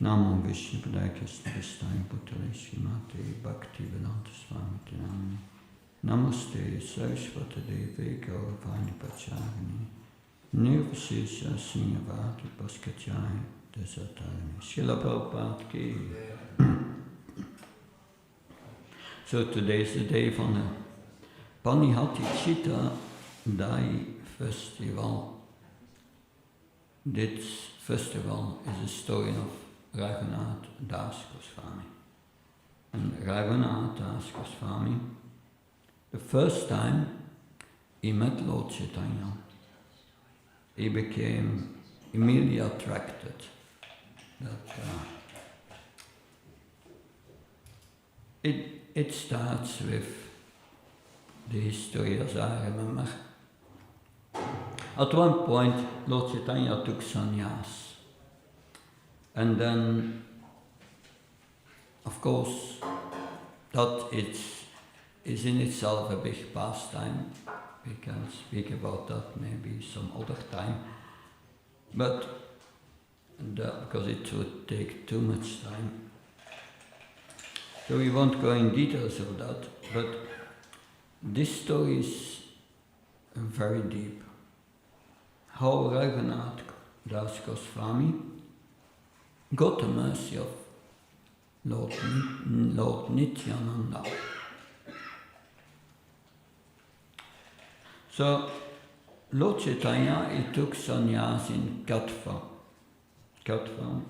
Namo Vishnu Padaya Krishna Vishnu Putale Srimate Bhakti Vedanta Swami Tinami Namaste Saraswati Devi Gauravani Pacharani Nirvashesha Srinyavati Paskachai Desatarani Srila Prabhupada Ki. So today is the day van de Panihatifestival. Dit festival is a story of Radhadesh Das Goswami. And Radhadesh Das Goswami, the first time he met Lord Chaitanya, he became immediately attracted. It starts with the history as I remember. At one point, Lord Chaitanya took sannyas. And then, of course, that is in itself a big pastime. We can speak about that maybe some other time. But because it would take too much time. So we won't go in details of that, but this story is very deep. How Radhadesh Das Goswami got the mercy of Lord Nityananda. So Lord Chaitanya, he took sannyas in Katva. Katva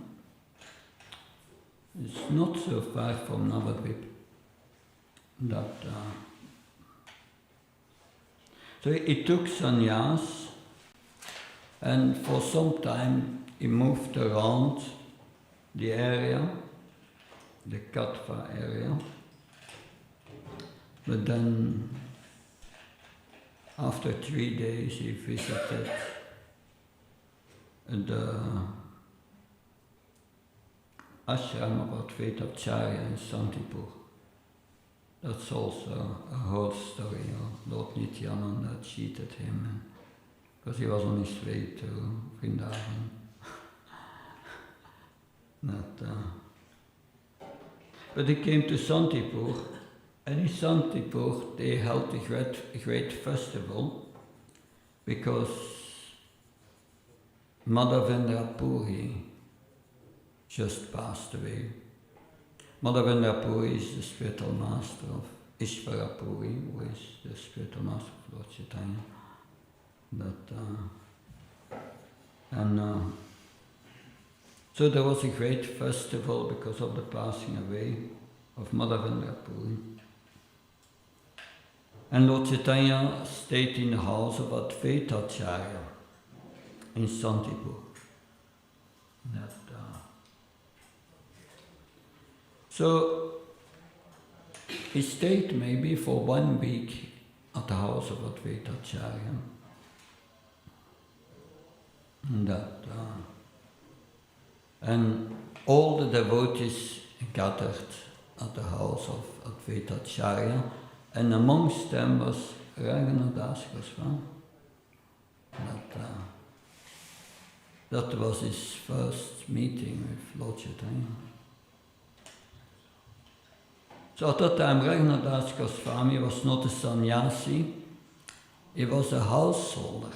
is not so far from Navadvip. So he took sannyas, and for some time he moved around the area, the Katva area. But then, after 3 days, he visited the ashram of Advaitacharya in Santipur. That's also a whole story. Lord Nityananda cheated him because he was on his way to Vrindavan. But he came to Santipur, and in Santipur they held a great festival because Madhavendra Puri just passed away. Madhavendra Puri is the spiritual master of Ishvara Puri, who is the spiritual master of Lord Chaitanya. So there was a great festival because of the passing away of Madhavendra Puri. And Lord Chaitanya stayed in the house of Advaitacharya in Santipur. So he stayed maybe for 1 week at the house of Advaitacharya. And all the devotees gathered at the house of Advaitacharya, and amongst them was Radhadesh Das Goswami. That was his first meeting with Lord Chaitanya. So at that time, Radhadesh Das Goswami was not a sannyasi, he was a householder.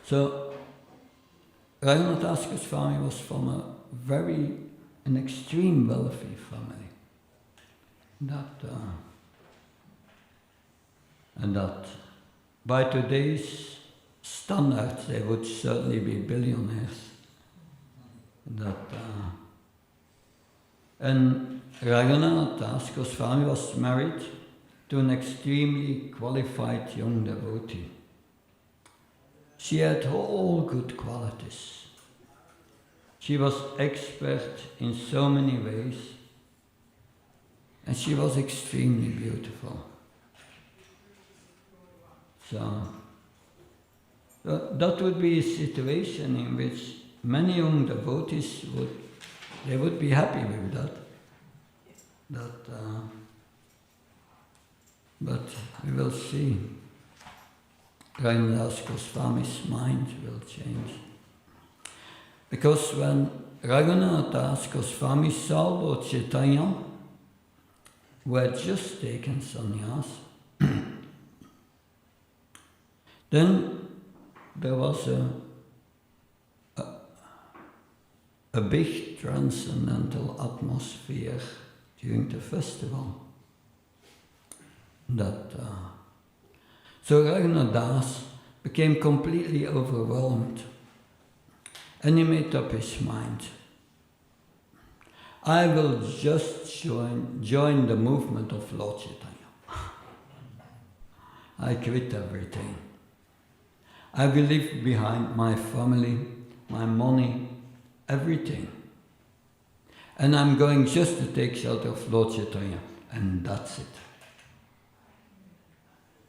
So Radhadesh Das Goswami was from an extreme wealthy family. And that by today's standards they would certainly be billionaires. And Radhadesh Das Goswami was married to an extremely qualified young devotee. She had all good qualities. She was expert in so many ways, and she was extremely beautiful. So that would be a situation in which many young devotees would be happy with that. But we will see. Radhadesh Das Goswami's mind will change. Because when Raghunath Goswami saw Lord Chaitanya, who had just taken sannyas. Then there was a big transcendental atmosphere during the festival. So Raghunath became completely overwhelmed, and he made up his mind. I will just join the movement of Lord Chaitanya. I quit everything. I will leave behind my family, my money, everything. And I'm going just to take shelter of Lord Chaitanya, and that's it.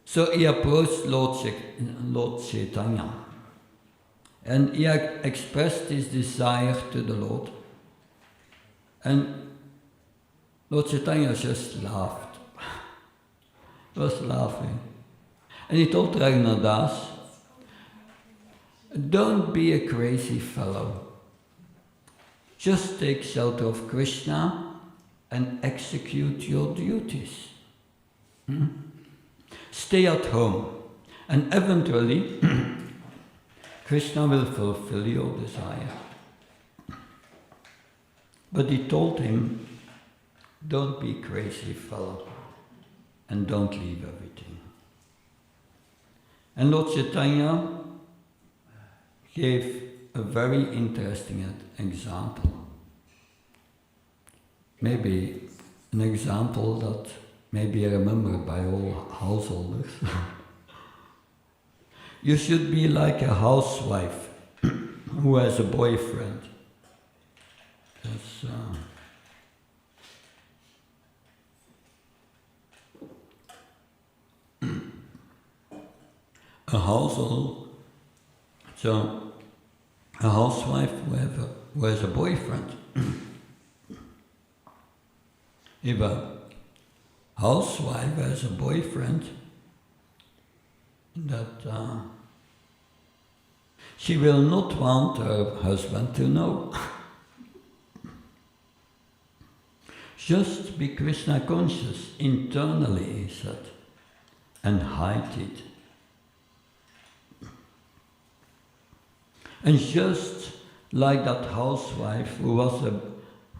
So he approached Lord Chaitanya, and he expressed his desire to the Lord. And Lord Chaitanya just laughed. He was laughing. And he told Raghunath, don't be a crazy fellow. Just take shelter of Krishna and execute your duties. Stay at home, and eventually Krishna will fulfill your desire. But he told him, don't be crazy fellow, and don't leave everything. And Lord Chaitanya gave a very interesting example. Maybe an example that may be remembered by all householders. You should be like a housewife who has a boyfriend. That's, a household, so a housewife who has a boyfriend. If a housewife has a boyfriend, that she will not want her husband to know. Just be Krishna conscious internally, he said, and hide it. And just like that housewife who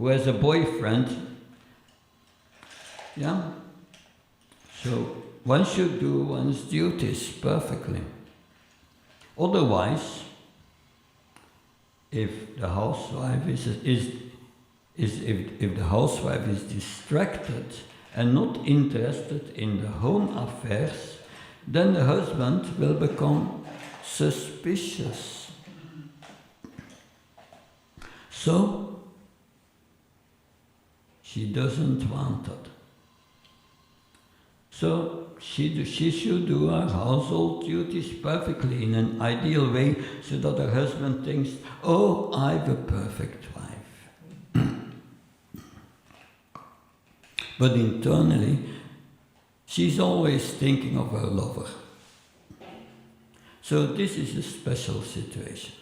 has a boyfriend, yeah. So one should do one's duties perfectly. Otherwise, if the housewife if the housewife is distracted and not interested in the home affairs, then the husband will become suspicious. So she doesn't want it. So she should do her household duties perfectly in an ideal way, so that her husband thinks, oh, I've a perfect wife. But internally, she's always thinking of her lover. So this is a special situation.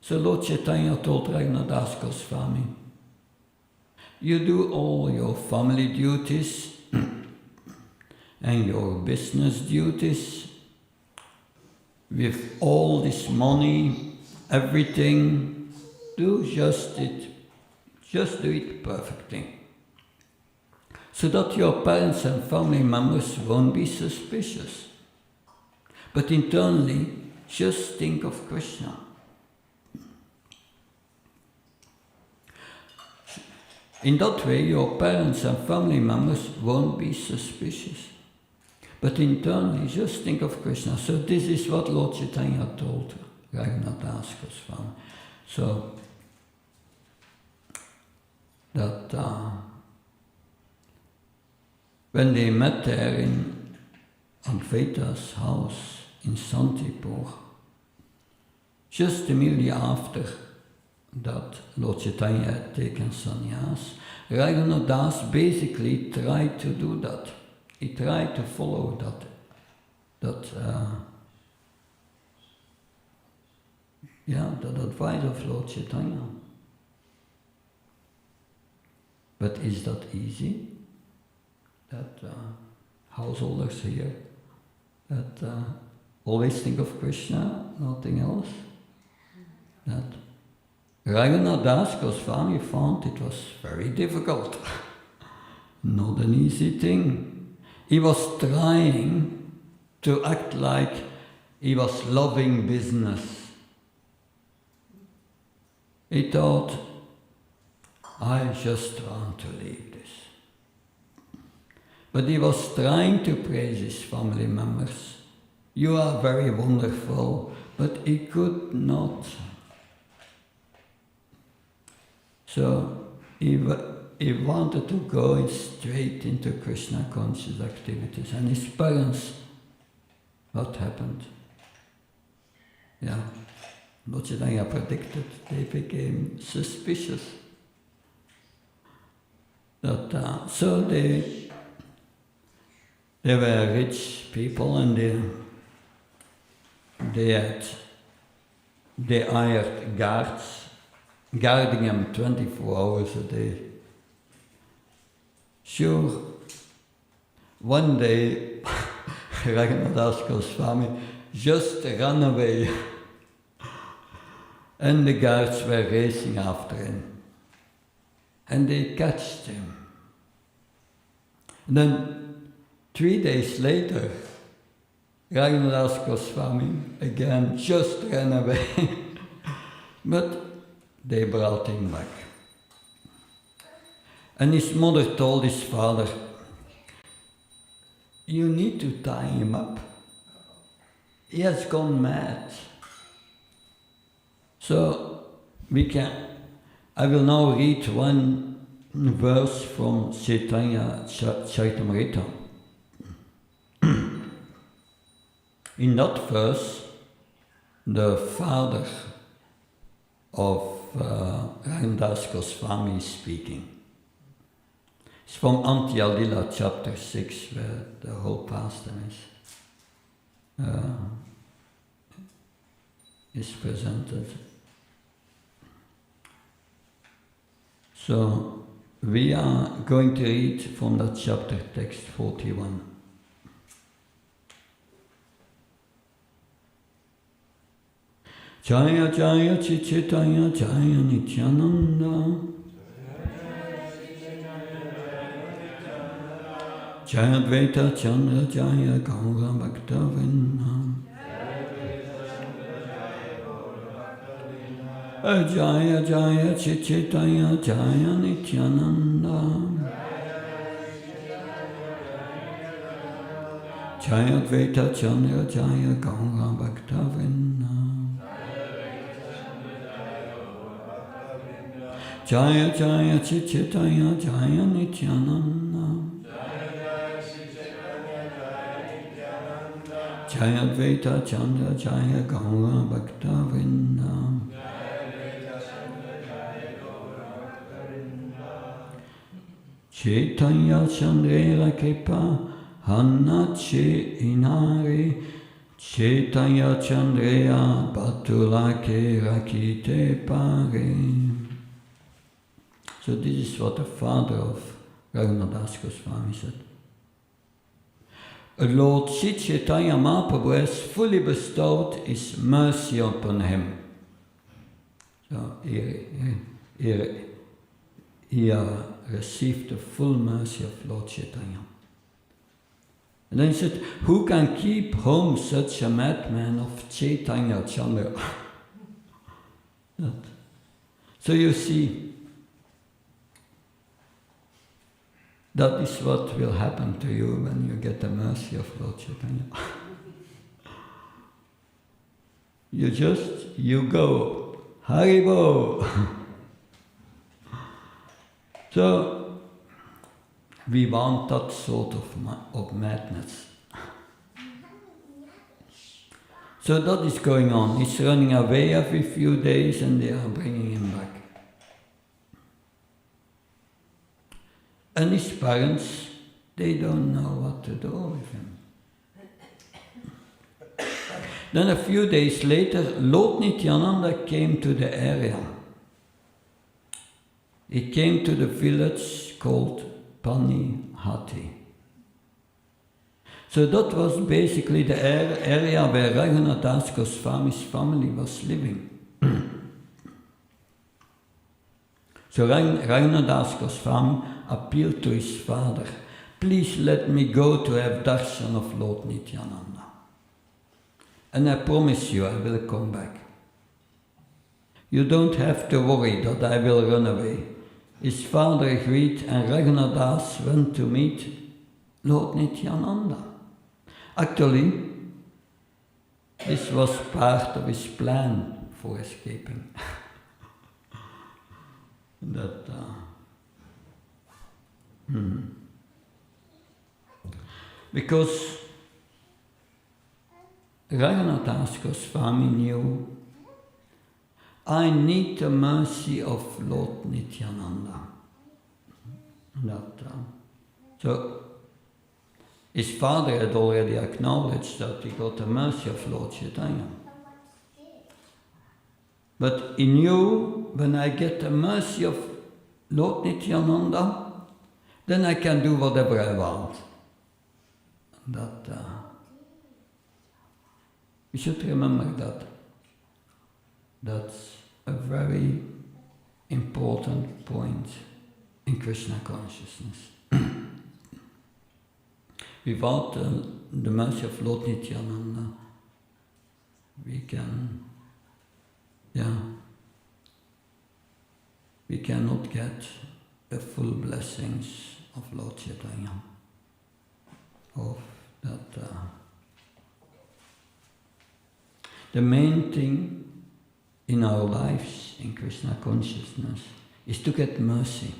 So Lord Chaitanya told Raghunath Goswami, you do all your family duties and your business duties with all this money, everything, do just do it perfectly. So that your parents and family members won't be suspicious. But internally, just think of Krishna. In that way, your parents and family members won't be suspicious. But internally, just think of Krishna. So this is what Lord Chaitanya told Raghunath Goswami. So that when they met there in Advaita's house in Santipur, just immediately after that Lord Chaitanya had taken sannyas, Raghunath basically tried to do that. He tried to follow that advice of Lord Chaitanya. But is that easy? That householders here, that always think of Krishna, nothing else? That Radhadesh Goswami found it was very difficult. Not an easy thing. He was trying to act like he was loving business. He thought, I just want to leave this. But he was trying to praise his family members. You are very wonderful, but he could not. So he wanted to go straight into Krishna conscious activities. And his parents, what happened? Yeah, Lord Chaitanya predicted, they became suspicious. That, so they were rich people, and they hired guards, guarding them 24 hours a day. Sure, one day Radhadesh Goswami just ran away, and the guards were racing after him. And they catched him. And then 3 days later, Radhadesh Goswami again just ran away. But they brought him back. And his mother told his father, you need to tie him up. He has gone mad. So I will now read one verse from Chaitanya Charitamrita. In that verse, the father of Radhadesh Goswami is speaking. It's from Antya-lila, chapter 6, where the whole pastime is presented. So we are going to read from that chapter, text 41. Jaya Jaya Chaitanya Jaya Nityananda Jaya Advaita Chandra Jaya Gaura Bhaktavinda Jaya Jaya Chaitanya Jaya Nityananda Jaya Advaita Chandra Jaya Gaura Bhaktavinda Jaya Jaya Chaitanya Jaya Nityananda Jaya Advaita Chandra Jaya Gaura Bhaktavinda Chaitanya Chandrera Kripa Hannache Inari Chaitanya Chandreya Batulake Rakite Pare. So this is what the father of Radhadesh Goswami said. Lord Sri Chaitanya Mahaprabhu has fully bestowed his mercy upon him. So he received the full mercy of Lord Chaitanya. And then he said, who can keep home such a madman of Chaitanya Chandra? So you see, that is what will happen to you when you get the mercy of Lord Chaitanya. You go, Haribo. So, we want that sort of madness. So that is going on. He's running away every few days and they are bringing him back. And his parents, they don't know what to do with him. Then a few days later, Lord Nityananda came to the area. He came to the village called Panihati. So that was basically the area where Raghunath Goswami's family was living. So Raghunath Goswami appealed to his father, please let me go to have darshan of Lord Nityananda. And I promise you I will come back. You don't have to worry that I will run away. His father agreed and Raghunath went to meet Lord Nityananda. Actually, this was part of his plan for escaping. Because Raghunath Goswami knew, I need the mercy of Lord Nityananda. So his father had already acknowledged that he got the mercy of Lord Chaitanya. But he knew, when I get the mercy of Lord Nityananda, then I can do whatever I want. We should remember that. That's a very important point in Krishna consciousness. Without the mercy of Lord Nityananda, we cannot get the full blessings of Lord Chaitanya. The main thing in our lives in Krishna consciousness is to get mercy.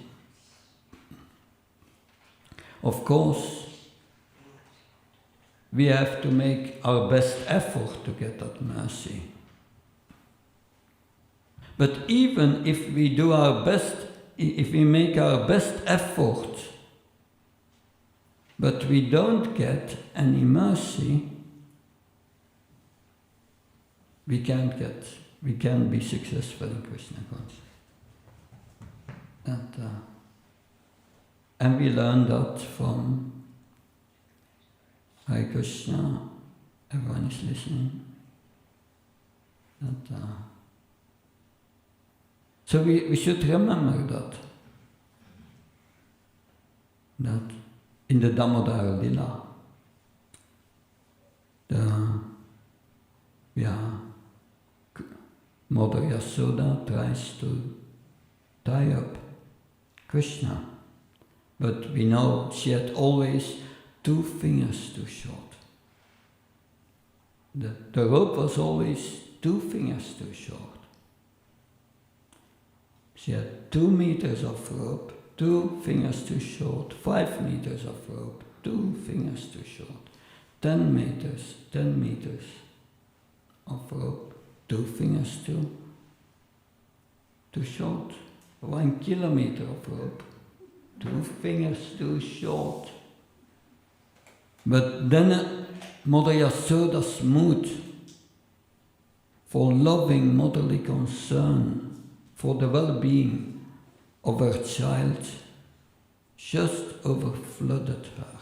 Of course, we have to make our best effort to get that mercy. But even if we do our best, if we make our best effort, but we don't get any mercy, we can't be successful in Krishna consciousness. And we learn that from Hare Krishna. Everyone is listening. So we should remember that in the Damodara Lila, Mother Yasoda tries to tie up Krishna, but we know she had always 2 fingers too short. The rope was always 2 fingers too short. She had 2 meters of rope, 2 fingers too short, 5 meters of rope, 2 fingers too short, 10 meters of rope, 2 fingers too short, 1 kilometer of rope, 2 fingers too short. But then Mother Yasoda's mood for loving motherly concern for the well-being of her child just overflooded her.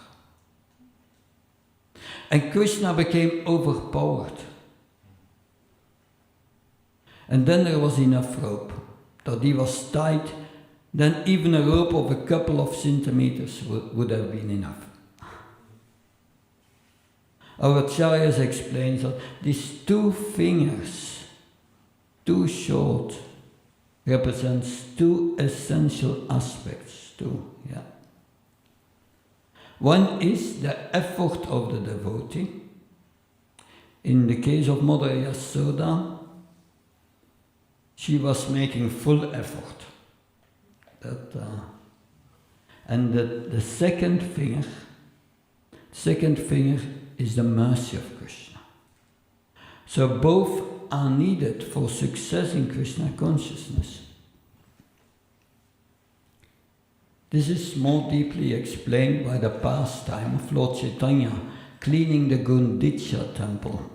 And Krishna became overpowered. And then there was enough rope that he was tied, then even a rope of a couple of centimeters would have been enough. Our Acharyas explains that these 2 fingers, too short, represents 2 essential aspects too. One is the effort of the devotee. In the case of Mother Yasoda, she was making full effort. And the second finger is the mercy of Krishna. So both are needed for success in Krishna consciousness. This is more deeply explained by the pastime of Lord Chaitanya cleaning the Gundicha temple.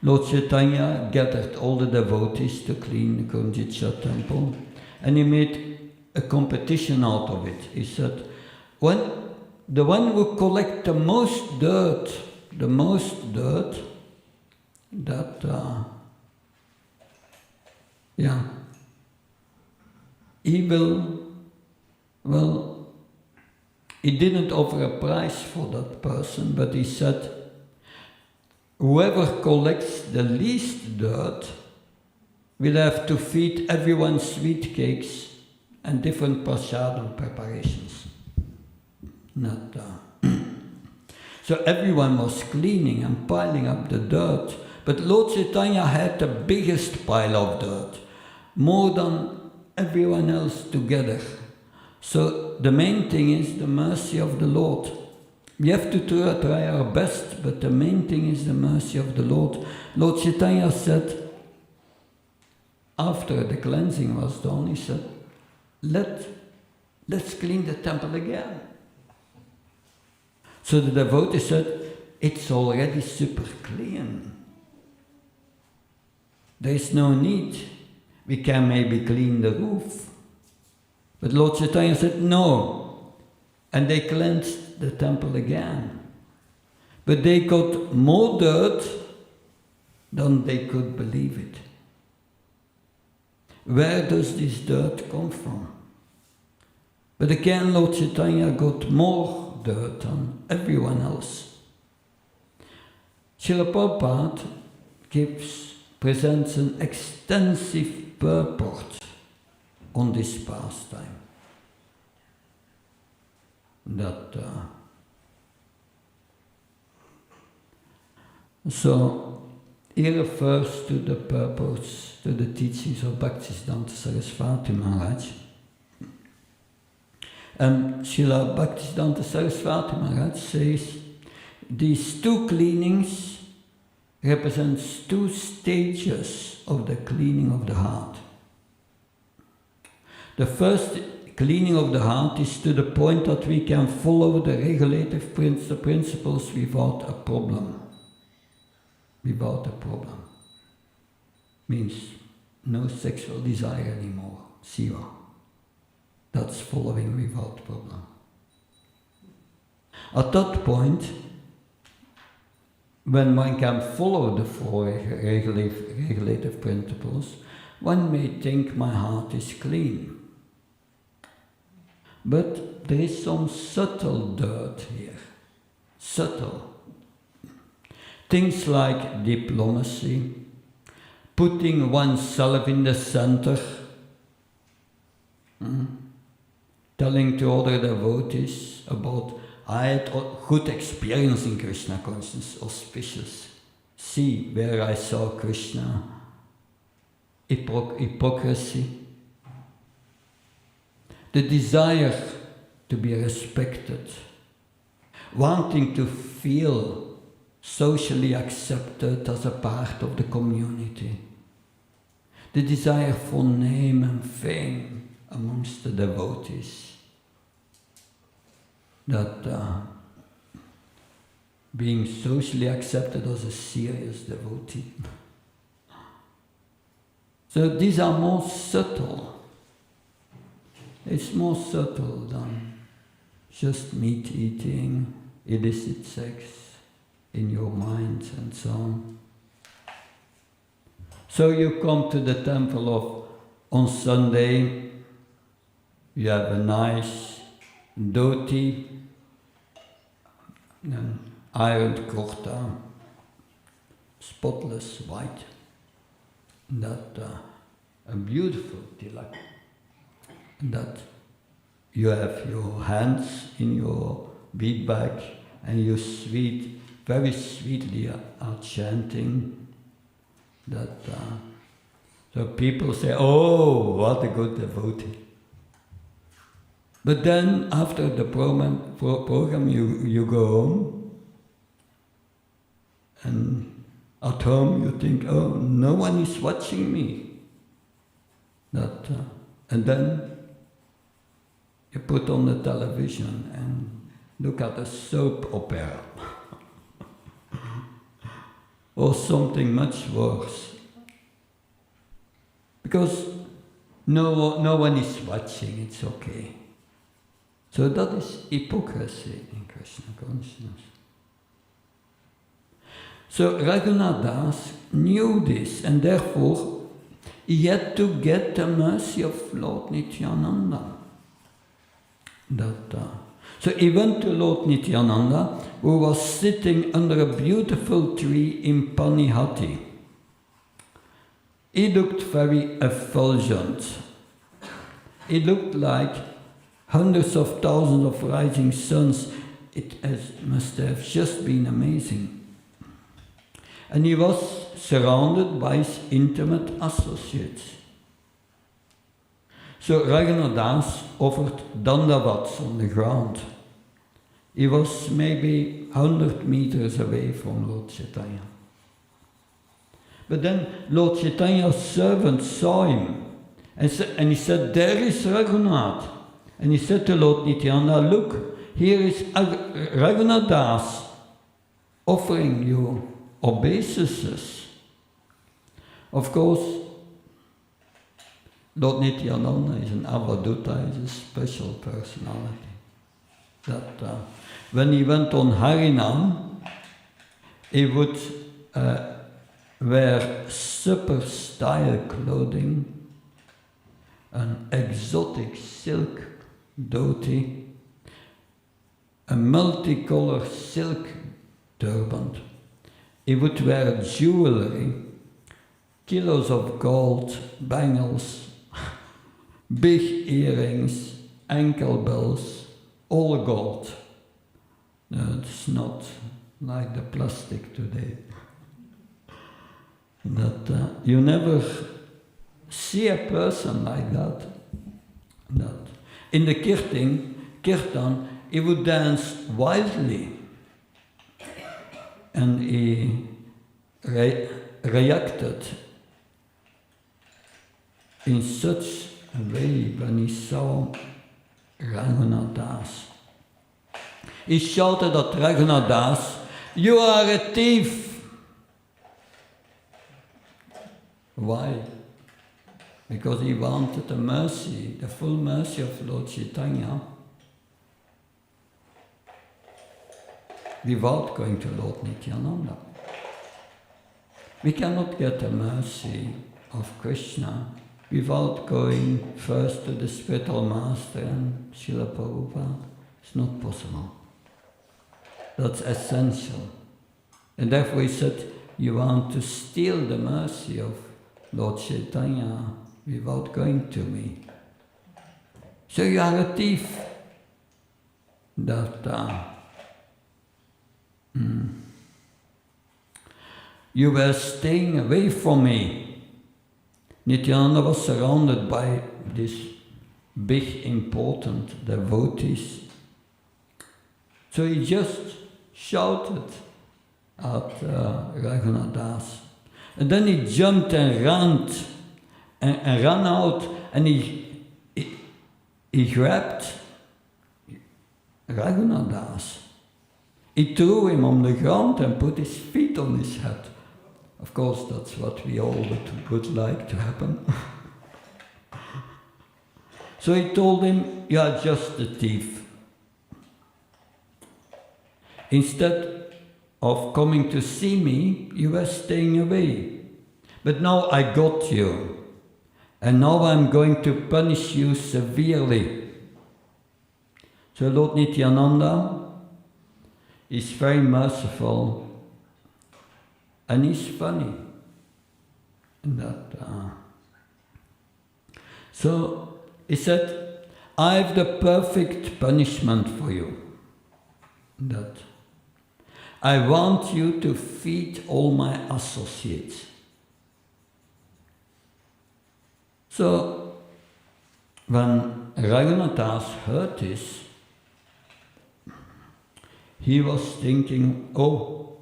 Lord Chaitanya gathered all the devotees to clean the Gundicha temple, and he made a competition out of it. He said, when the one who collects the most dirt, that, he will, well, he didn't offer a prize for that person, but he said, whoever collects the least dirt will have to feed everyone sweet cakes and different prasadam preparations. So everyone was cleaning and piling up the dirt, but Lord Chaitanya had the biggest pile of dirt, more than everyone else together. So the main thing is the mercy of the Lord. We have to try our best, but the main thing is the mercy of the Lord. Lord Chaitanya said, after the cleansing was done, he said, let's clean the temple again. So the devotee said, it's already super clean. There is no need. We can maybe clean the roof. But Lord Chaitanya said, no. And they cleansed the temple again. But they got more dirt than they could believe it. Where does this dirt come from? But again, Lord Chaitanya got more dirt than everyone else. Srila Prabhupada presents an extensive purport on this pastime. So he refers to the purports, to the teachings of Bhaktisiddhanta Saraswati Maharaj. And Srila Bhaktisiddhanta Saraswati Maharaj says, these two cleanings represents two stages of the cleaning of the heart. The first cleaning of the heart is to the point that we can follow the regulative principles without a problem. Without a problem. Means no sexual desire anymore. Siva. That's following without problem. At that point, when one can follow the four regulative principles, one may think my heart is clean. But there is some subtle dirt here. Subtle. Things like diplomacy, putting oneself in the center, telling to other devotees about, I had a good experience in Krishna consciousness, auspicious. See where I saw Krishna. Hypocrisy. The desire to be respected. Wanting to feel socially accepted as a part of the community. The desire for name and fame amongst the devotees. That being socially accepted as a serious devotee. So these are more subtle. It's more subtle than just meat eating, illicit sex in your mind and so on. So you come to the temple on Sunday, you have a nice dhoti, an ironed kurta, spotless white, that a beautiful tilak, that you have your hands in your bead bag and you very sweetly are chanting that. So people say, oh, what a good devotee. But then after the program you go home, and at home you think, oh, no one is watching me. And then you put on the television and look at a soap opera. Or something much worse. Because no one is watching, it's okay. So that is hypocrisy in Krishna consciousness. So Raghunadas knew this, and therefore he had to get the mercy of Lord Nityananda. So he went to Lord Nityananda, who was sitting under a beautiful tree in Panihati. He looked very effulgent. He looked like hundreds of thousands of rising suns. Must have just been amazing. And he was surrounded by his intimate associates. So Raghunadas offered dandavats on the ground. He was maybe 100 meters away from Lord Chaitanya. But then Lord Chaitanya's servant saw him and he said, "There is Raghunath." And he said to Lord Nityananda, "Look, here is Raghunadas offering you obeisances." Of course, Lord Nityananda is an Avadhuta, is a special personality. That when he went on Harinam, he would wear super style clothing, an exotic silk dhoti, a multicolored silk turban. He would wear jewelry, kilos of gold, bangles, big earrings, ankle bells, all gold. No, it's not like the plastic today. That you never see a person like that. In the kirtan, he would dance wildly, and he reacted in such a way when he saw Raghunadas. He shouted at Raghunadas, "You are a thief!" Why? Because he wanted the mercy, the full mercy of Lord Chaitanya, without going to Lord Nityananda. We cannot get the mercy of Krishna without going first to the spiritual master and Srila Prabhupada. It's not possible. That's essential. And therefore he said, you want to steal the mercy of Lord Chaitanya without going to me. So you are a thief. You were staying away from me. Nityananda was surrounded by these big, important devotees. So he just shouted at Raghunadas. And then he jumped and ran out, and he grabbed Raghunadas. He threw him on the ground and put his feet on his head. Of course, that's what we all would like to happen. So he told him, you are just a thief. Instead of coming to see me, you were staying away. But now I got you. And now I'm going to punish you severely. So Lord Nityananda is very merciful. And he's funny. So he said, I have the perfect punishment for you. I want you to feed all my associates. So when Raghunadas heard this, he was thinking, oh,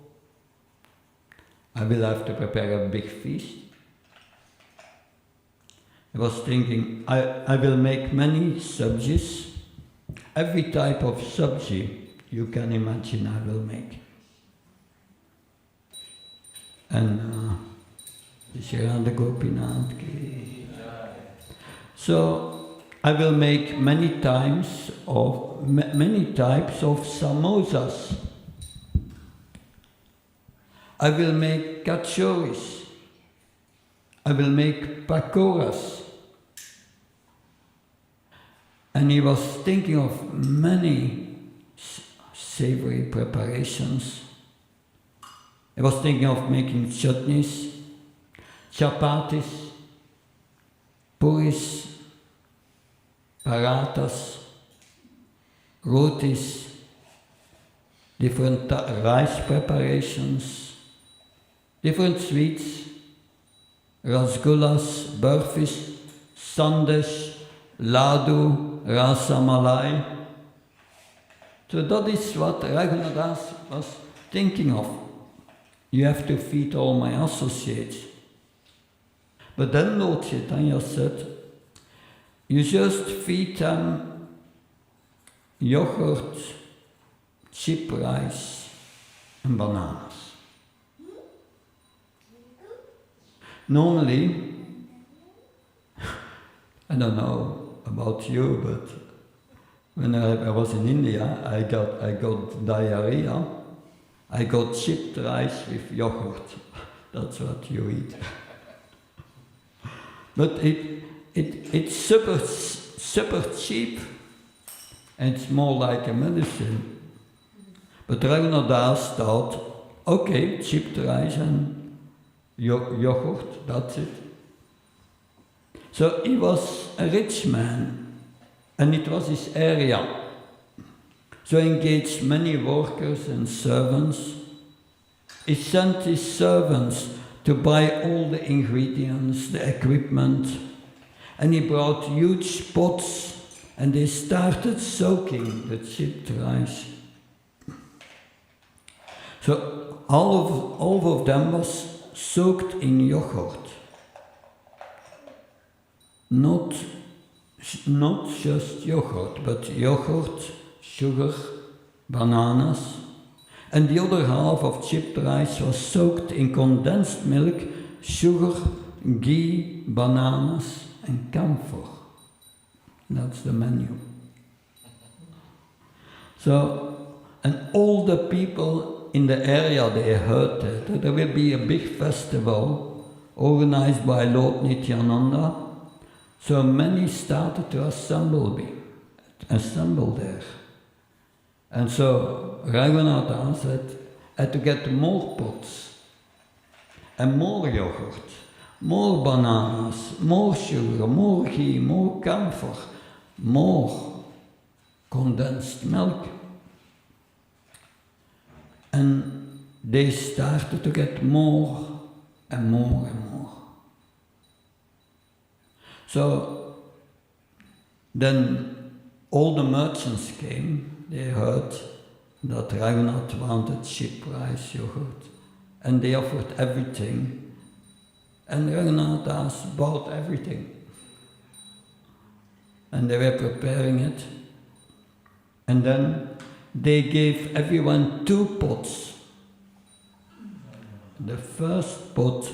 I will have to prepare a big feast. He was thinking, I will make many subjis. Every type of subji you can imagine I will make. And Shri Radha Gopinath ki. So I will make many types of samosas. I will make kachoris. I will make pakoras. And he was thinking of many savory preparations. He was thinking of making chutneys, chapatis, puris, parathas, rotis, different rice preparations, different sweets, rasgullas, burfis, sandesh, ladu, rasamalai. So that is what Radhadesh was thinking of. You have to feed all my associates. But then Lord Chaitanya said, you just feed them yogurt, cheap rice, and bananas. Normally, I don't know about you, but when I was in India, I got diarrhea. I got chipped rice with yogurt. That's what you eat. But it's super cheap, and it's more like a medicine. But Radhadesh thought, okay, chipped rice and yogurt, that's it. So he was a rich man, and it was his area. So he engaged many workers and servants. He sent his servants to buy all the ingredients, the equipment, and he brought huge pots, and they started soaking the chipped rice. So all of them was soaked in yogurt. Not just yogurt, but yogurt, sugar, bananas, and the other half of chipped rice was soaked in condensed milk, sugar, ghee, bananas, and camphor. That's the menu. So, and all the people in the area, they heard that there will be a big festival organized by Lord Nityananda. So many started to assemble there. And so Radhadesh had to get more pots, and more yogurt, more bananas, more sugar, more ghee, more camphor, more condensed milk. And they started to get more and more and more. So then all the merchants came, they heard that Radhadesh wanted cheap rice yogurt, and they offered everything, and Radhadesh bought everything. And they were preparing it, and then they gave everyone 2 pots. The first pot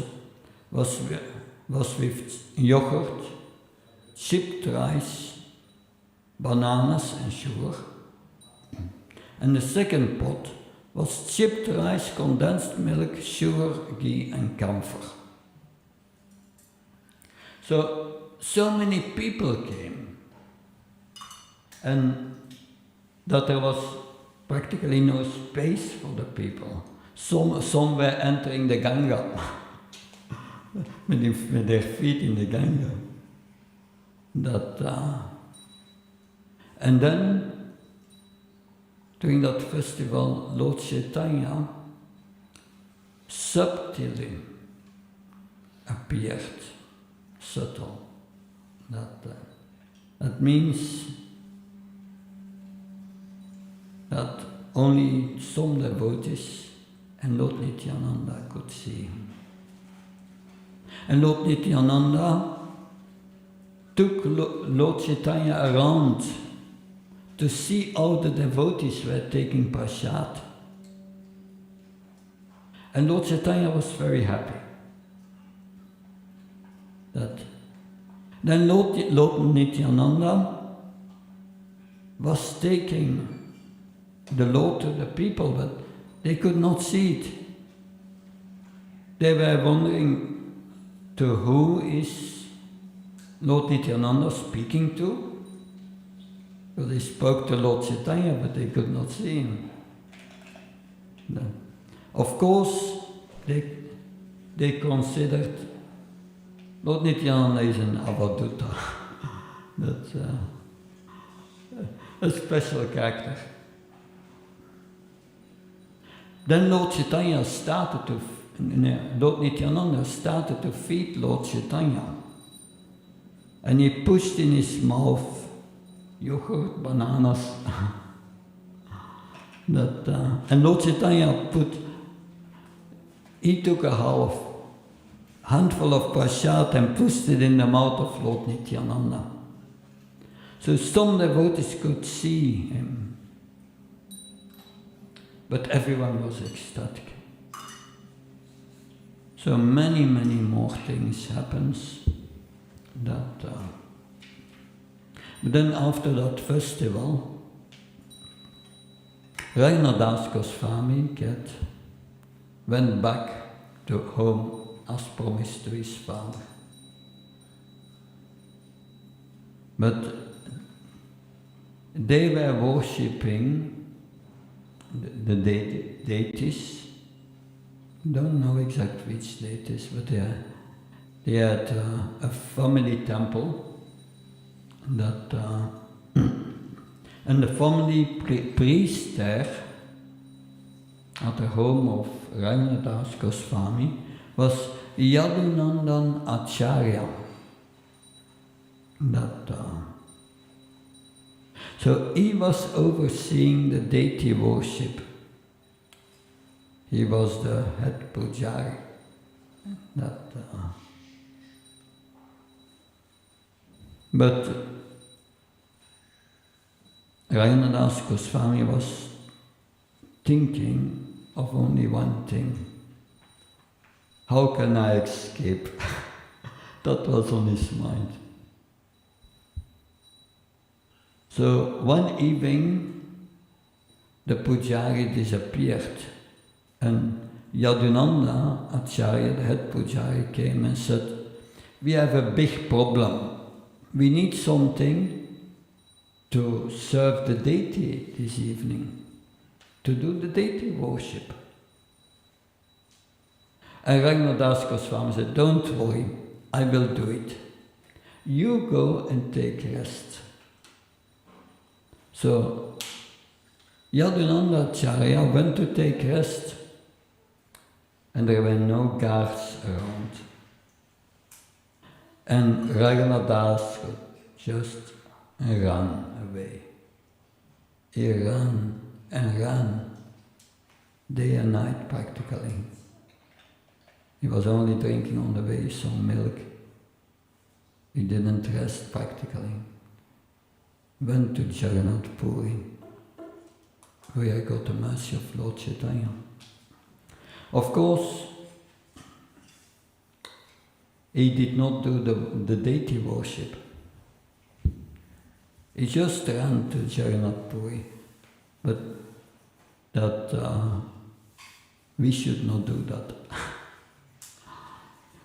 was with yogurt, chipped rice, bananas and sugar. And the second pot was chipped rice, condensed milk, sugar, ghee and camphor. So many people came, and that there was practically no space for the people. Some were entering the Ganga, with their feet in the Ganga. And then, during that festival, Lord Chaitanya subtly appeared, subtle. That means that only some devotees and Lord Nityananda could see him. And Lord Nityananda took Lord Chaitanya around to see how the devotees were taking prasad. And Lord Chaitanya was very happy. Then Lord Nityananda was taking the Lord to the people, but they could not see it. They were wondering to who is Lord Nityananda speaking to. Well, they spoke to Lord Chaitanya, but they could not see him. No. Of course, they considered Lord Nityananda is an avadhuta. That's a special character. Then Lord Nityananda started to feed Lord Chaitanya. And he pushed in his mouth yogurt, bananas. And Lord Chaitanya he took a handful of prasad and pushed it in the mouth of Lord Nityananda. So some devotees could see him, but everyone was ecstatic. So many more things happens that. But then after that festival, Radhadesh Goswami went back to home as promised to his father. But they were worshipping the deities. Don't know exactly which deities, but they had a family temple that and the family priest there at the home of Radhadesh Goswami was Yadunandan Acharya. So he was overseeing the deity worship. He was the head pujari. But Radhadesh Goswami was thinking of only one thing. How can I escape? That was on his mind. So one evening, the pujari disappeared, and Yadunanda Acharya, the head pujari, came and said, "We have a big problem. We need something to serve the deity this evening, to do the deity worship." And Radhadesh Goswami said, "Don't worry, I will do it. You go and take rest." So Yadunanda Acharya went to take rest, and there were no guards around. And Radhadesh just ran away. He ran and ran, day and night practically. He was only drinking on the way some milk. He didn't rest practically. Went to Jagannath Puri, where I got the mercy of Lord Chaitanya. Of course, he did not do the deity worship. He just ran to Jagannath Puri, but we should not do that.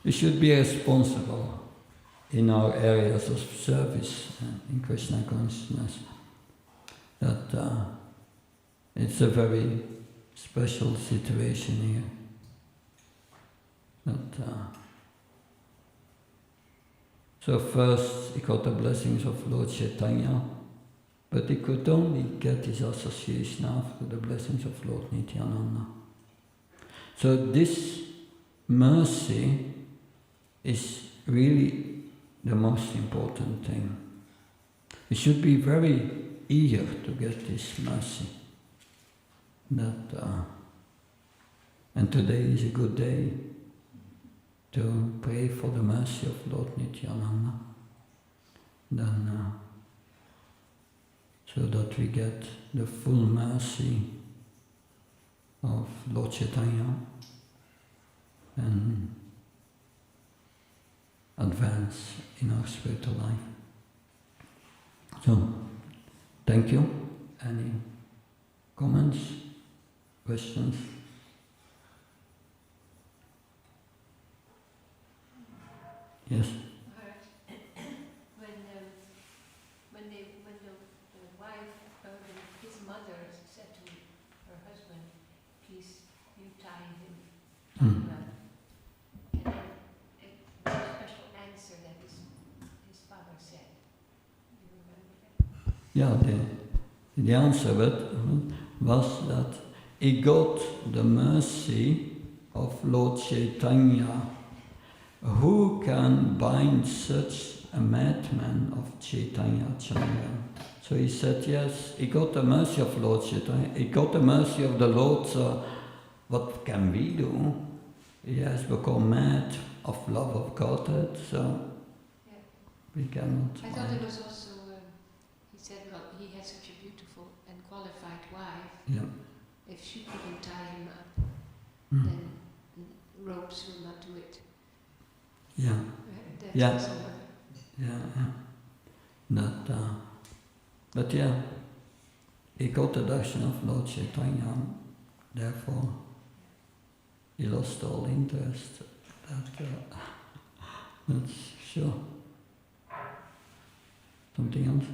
We should be responsible in our areas of service in Krishna consciousness. That it's a very special situation here. So first he got the blessings of Lord Chaitanya, but he could only get his association after the blessings of Lord Nityananda. So this mercy is really the most important thing. We should be very eager to get this mercy. And today is a good day to pray for the mercy of Lord Nityananda. So that we get the full mercy of Lord Chaitanya. And advance in our spiritual life. So, thank you. Any comments, questions? Yes. When the wife, his mother said to her husband, "Please, you tie him up," and then a very special answer that his father said. Do you remember that? Yeah, the answer was that he got the mercy of Lord Chaitanya. Who can bind such a madman of Chaitanya Chandra? So he said, yes, he got the mercy of Lord Chaitanya, he got the mercy of the Lord, so what can we do? He has become mad of love of Godhead, so we cannot I bind. thought it was also, he said, well, he has such a beautiful and qualified wife. Yeah. If she couldn't tie him up, then ropes will not do it. Yeah. That Yeah. doesn't work. Yeah. But yeah, he got the darshan of Lord Chaitanya, therefore he lost all interest. That's sure. Something else?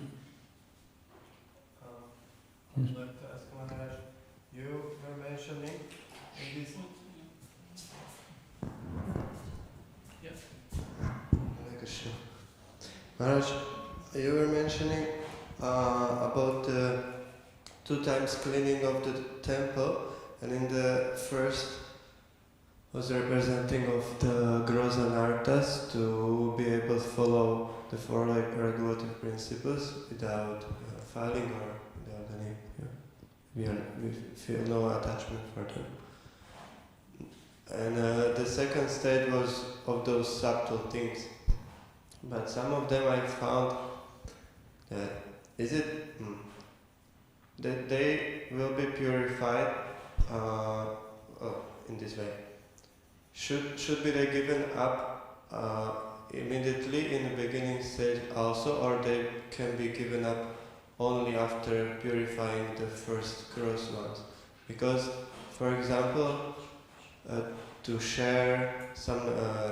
I would like to ask Maharaj, you were mentioning in this... Maharaj, you were mentioning about the 2 times cleaning of the temple, and in the first was representing of the gross anarthas to be able to follow the 4 regulative principles without filing or without any, we feel no attachment for them. And the second state was of those subtle things. But some of them I found that that they will be purified in this way. Should be they given up immediately in the beginning stage also, or they can be given up only after purifying the first gross ones? Because, for example, to share some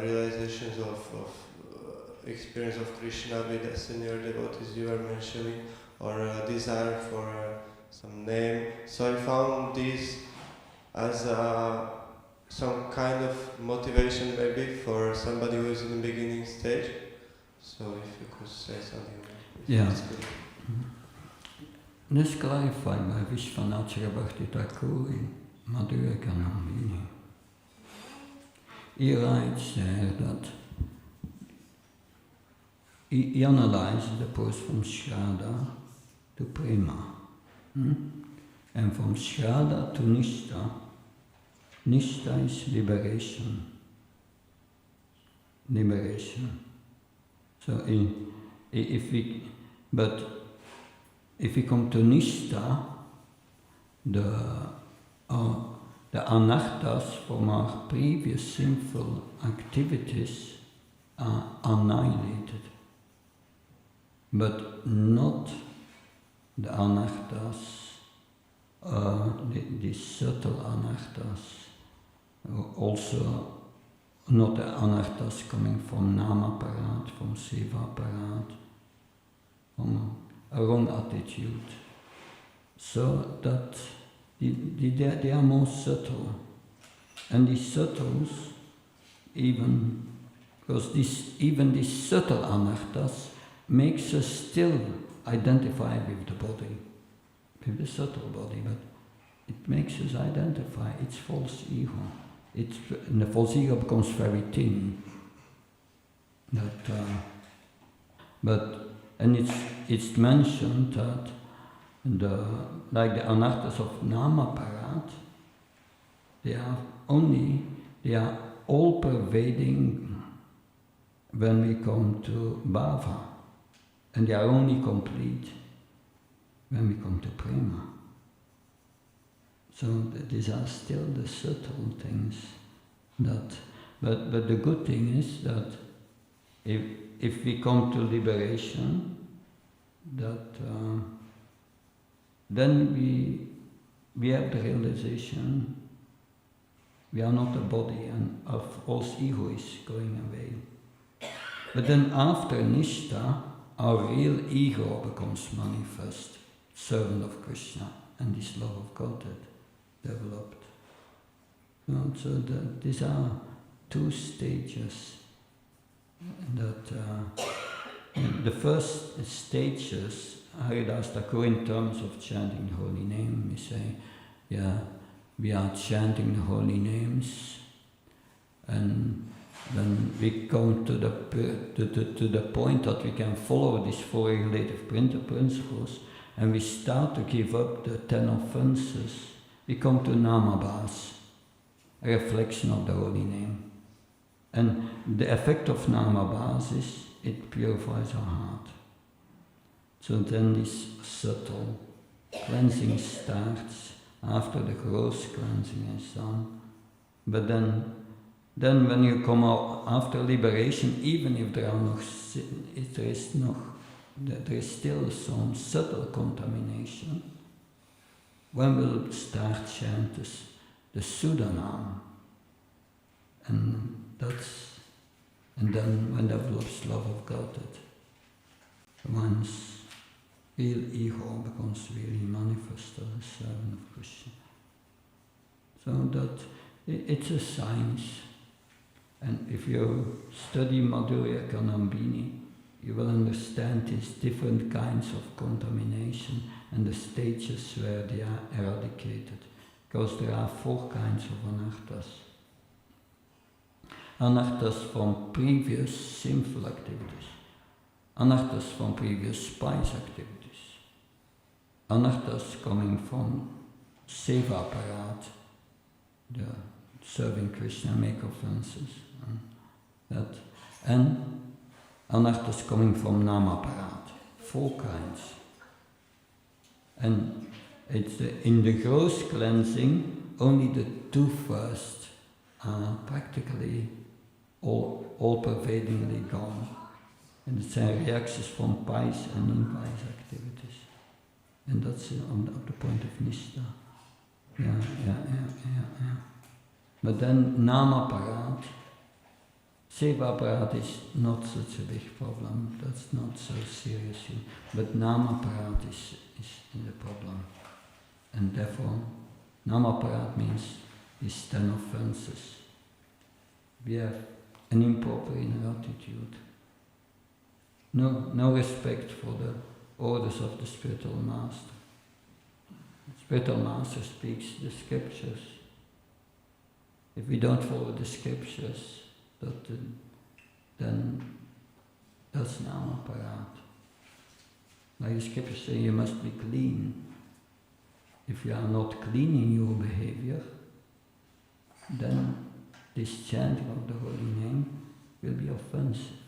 realizations of experience of Krishna with the senior devotees you are mentioning, or a desire for some name. So I found these as some kind of motivation maybe for somebody who is in the beginning stage. So if you could say something. Yeah. This is clarified by Vishwanatha Bhakti Thakur in Madhurya Kanamini. He writes there that he analyzes the process from Shraddha to Prema. And from Shraddha to Nishtha. Nishtha is liberation. Liberation. So if we come to Nishtha, the anarthas from our previous sinful activities are annihilated, but not the anarthas, the subtle anarthas, also not the anarthas coming from namaparat, from sevaparat, from a wrong attitude. So that they are more subtle. And these subtles, even these subtle anarthas makes us still identify with the body, with the subtle body, but it makes us identify. It's false ego. And the false ego becomes very thin. It's mentioned that the anarthas of namaparat, they are all pervading when we come to bhava, and they are only complete when we come to prema. So these are still the subtle things but the good thing is that if we come to liberation, that then we have the realization we are not a body, and our false ego is going away. But then after Nishtha, our real ego becomes manifest, servant of Krishna, and this love of Godhead developed. So these are two stages. That the first stages, Haridas Thakur, in terms of chanting the holy name, we say, yeah, we are chanting the holy names, and when we come to the point that we can follow these four regulative principles, and we start to give up the 10 offenses, we come to Namabhas, a reflection of the holy name. And the effect of Namabhas is it purifies our heart. So then this subtle cleansing starts after the gross cleansing is done. But then when you come out after liberation, even if there is still some subtle contamination, when we'll start chant the Sudanam, and then when develops love of Godhead, one's real ego becomes really manifest as a servant of Krishna. So that it's a science. And if you study Madhurya Kanambini, you will understand these different kinds of contamination and the stages where they are eradicated. Because there are 4 kinds of anarthas. Anarthas from previous sinful activities. Anarthas from previous pious activities. Anarthas coming from seva parat, the serving Krishna, make offenses. And anarthas coming from namaparat, 4 kinds. And it's in the gross cleansing, only the 2 first are practically all pervadingly gone. And it's reactions from pious and non-pious activities. And that's on the point of Nishtha. Yeah. But then Namaparat, Seva Parat is not such a big problem. That's not so serious. But Namaparat is the problem. And therefore, Namaparat means these 10 offenses. We have an improper inner attitude. No respect for the orders of the spiritual master. The spiritual master speaks the scriptures. If we don't follow the scriptures, then that's Namaparat. Like the scriptures say, you must be clean. If you are not clean in your behavior, then this chanting of the holy name will be offensive.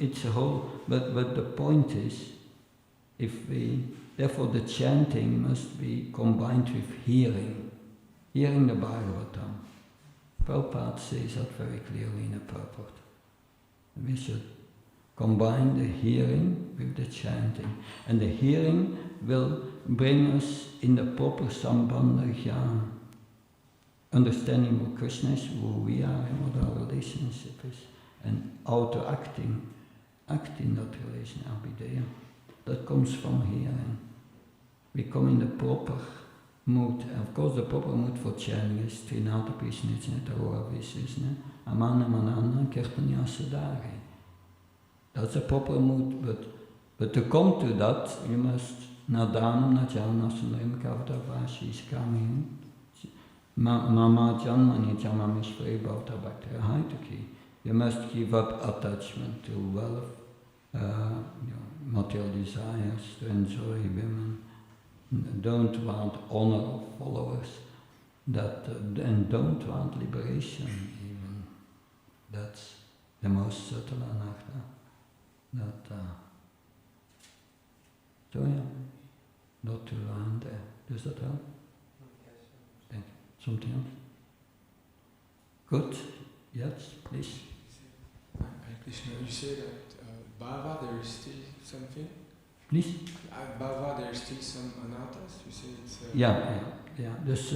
It's a whole, but the point is, therefore the chanting must be combined with hearing the Bhagavatam. Prabhupada says that very clearly in the purport. We should combine the hearing with the chanting, and the hearing will bring us in the proper sambandha jnana, understanding what Krishna is, who we are, and what our relationship is, and how to act in that relation, abhideya. That comes from hearing. We come in the proper mood. Of course, the proper mood for chanting is Trinata Pishnitjana Tarora Vishisna, Amana Manana Kirtanya Sadari. That's a proper mood, but to come to that, you must Nadanam Najana Sundarim Kavta Vashis Kamim Mama Janmani Jamamishvari Bhavta Bhaktara Haituki. You must give up attachment to wealth, material desires, to enjoy women. Don't want honor of followers, and don't want liberation even. That's the most subtle anartha. So yeah, not to land there. Does that help? Yes. Thank you. Something else? Good. Yes, please. Hare Krishna, you say that Bhava, there is still something? Please? Bhava, there is still some anatas? You say it's... Yeah. Dus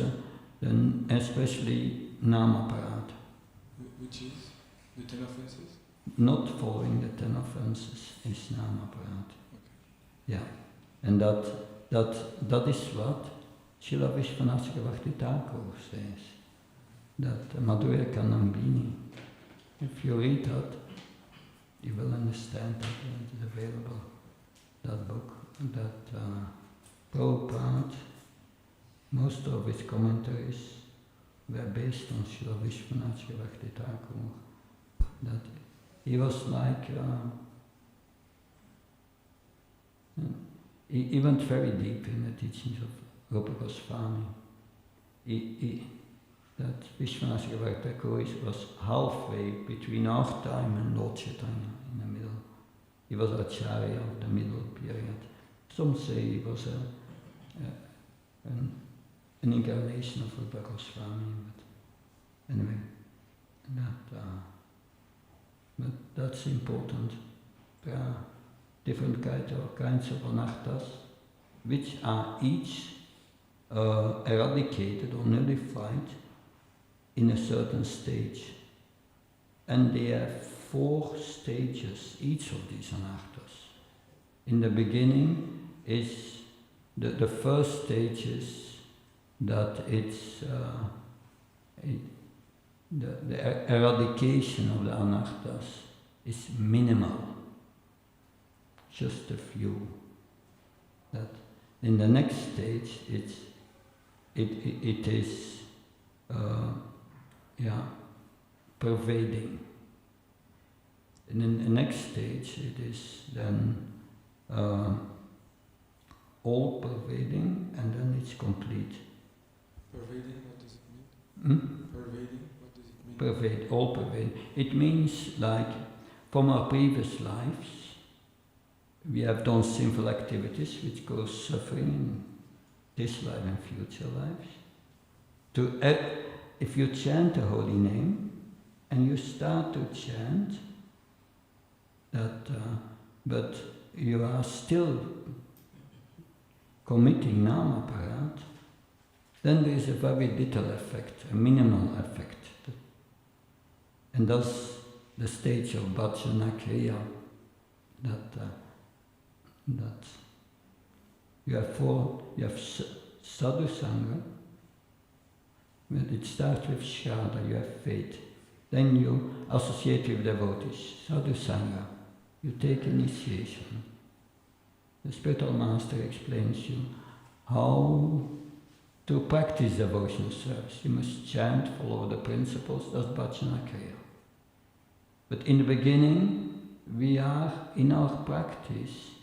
then especially Namaparat. Which is? The 10 offenses? Not following the 10 offenses is Namaparat. Okay. Ja. En dat is wat Srila Vishwanatha Thakur says. That Madhurya Kanambini. If you read that, you will understand that it is available. That book, that Prabhupada, most of his commentaries were based on Srila Vishwanatha Thakur. That he was like, he went very deep in the teachings of Rupa Goswami. That Vishwanatha Thakur was halfway between our time and Lord Chaitanya, in the middle. He was Acharya of the middle period. Some say he was an incarnation of Rupa Goswami, but anyway, but that's important. There are different kinds of anarthas, which are each eradicated or nullified in a certain stage. And they have 4 stages, each of these anarthas. In the beginning is the first stage is that it's the eradication of the anarthas is minimal, just a few. That in the next stage it is pervading. And in the next stage it is then all pervading, and then it's complete. Pervading, what does it mean? Pervading, what does it mean? Pervade, all pervading. It means like from our previous lives we have done sinful activities which cause suffering in this life and future lives. If you chant the holy name and you start to chant that, but you are still committing Namaparat, then there is a very little effect, a minimal effect. And that's the stage of Bhajana Kriya, that you have Sadhu Sangha, but it starts with Shraddha, you have faith. Then you associate with devotees, Sadhu Sangha, you take initiation. The spiritual master explains you how to practice devotional service. You must chant, follow the principles, that's Bhajana Kriya. But in the beginning, we are in our practice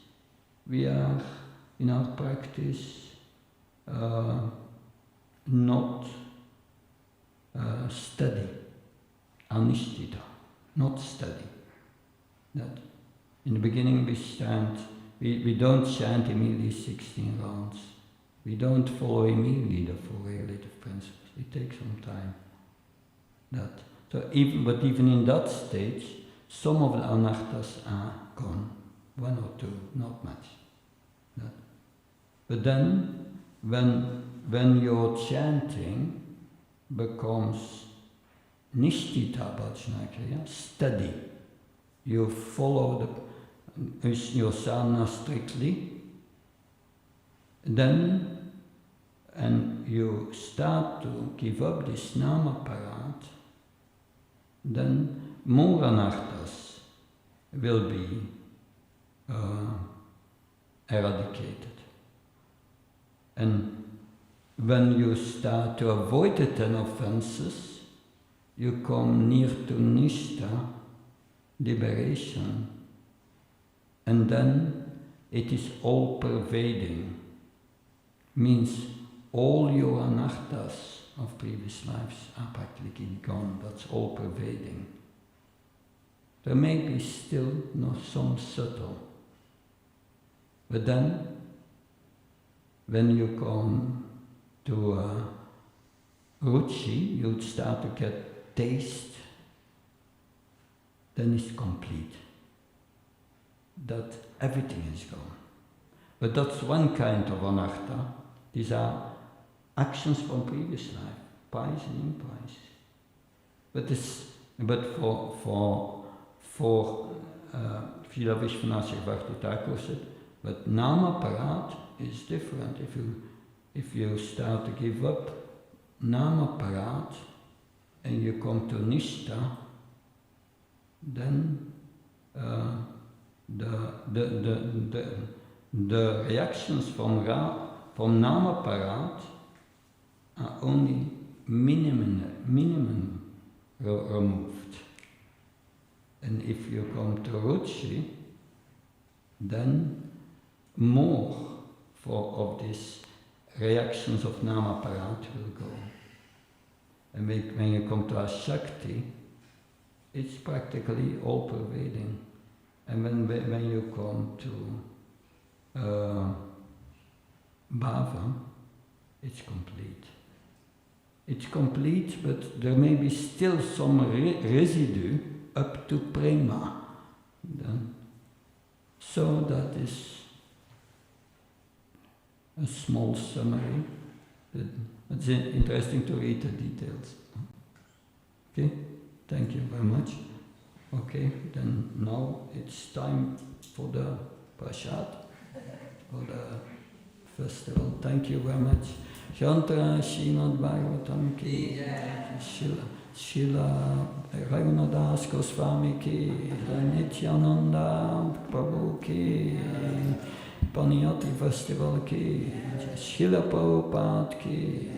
not steady, anishtita, not steady. That in the beginning we don't chant immediately 16 rounds. We don't follow immediately the 4 regulative principles. It takes some time. But even in that stage, some of the anarthas are gone. 1 or 2, not much. But then, when your chanting becomes nishtita bhajana kriya, steady, you follow your sadhana strictly, then, and you start to give up this namaparat, then more anarthas will be eradicated. And when you start to avoid the 10 offenses, you come near to nishtha, liberation, and then it is all pervading. Means all your anarthas of previous lives are practically gone. That's all pervading. There may be still some subtle, but then when you come to ruchi, you start to get taste then it's complete. That everything is gone. But that's one kind of anartha. These are actions from previous life, pies and impies. But for Srila Vishwanath Bhakti Thakur said, but nama parat is different. If you start to give up nama parat and you come to nishtha, then the reactions from nama parat are only minimum removed. And if you come to ruchi, then more of these reactions of nama parat will go. And when you come to Ashakti, it's practically all pervading. And when you come to bhava, it's complete. It's complete, but there may be still some residue up to prema. So that is a small summary. It's interesting to read the details. Okay, thank you very much. Okay, then now it's time for the prasad, for the festival. Thank you very much. Shantara Srimad Bhagavatam ki, Srila Raghunadas Goswami ki, Nityananda Prabhu ki, Panihatifestival ki, Srila Prabhupada ki.